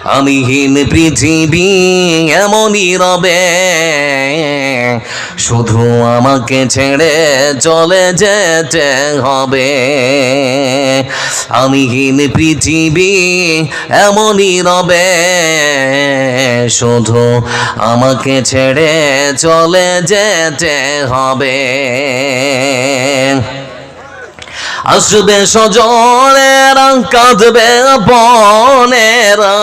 আমিহীন পৃথিবী এমনই রবে, শুধু আমাকে ছেড়ে চলে যেতে হবে। আমিহীন পৃথিবী এমনই রবে, শুধু আমাকে ছেড়ে চলে যেতে হবে। আসবে স্বজনেরা, কাঁদবে আপনেরা,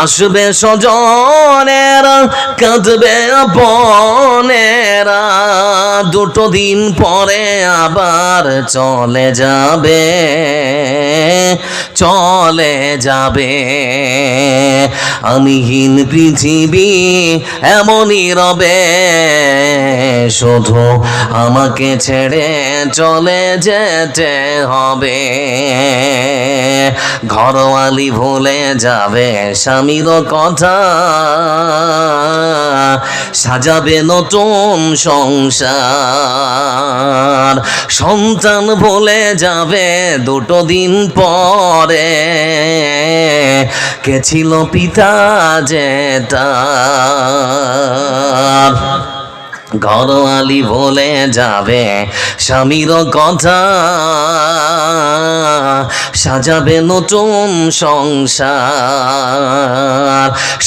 আসবে স্বজনেরা, কাঁদবে আপনেরা, দুটো দিন পরে আবার চলে যাবে, চলে যাবে। আমিহীন পৃথিবী এমনই রবে, শুধু আমাকে ছেড়ে চলে যেতে হবে। ঘরওয়ালি ভুলে যাবে স্বামীর কথা, সাজাবে নতুন সংসার। সন্তান ভুলে যাবে দুটো দিন পরে, কে ছিল পিতা যে তার। ঘরওয়ালি ভুলে যাবে স্বামীর কথা, সাজাবে নতুন সংসার।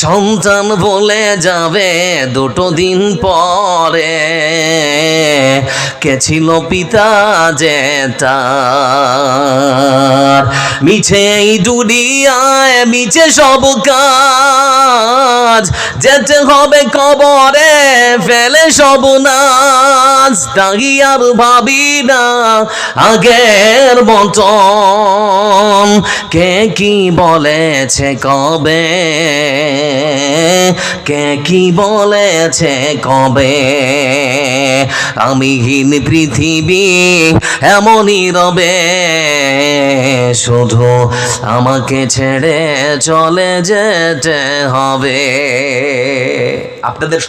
সন্তান ভুলে যাবে দুটো দিন পরে, কে ছিল পিতা যে তার। মিছে এই দুনিয়ায় মিছে সব কাজ, যেতে হবে কবরে ফেলে সব নাজ। তাই আর ভাবি না আগের মতন, কে কি বলেছে কবে, কে কি বলেছে কবে। আমিহীন পৃথিবী এমনই রবে, শুধু আমাকে ছেড়ে চলে যেতে হবে। আপনাদের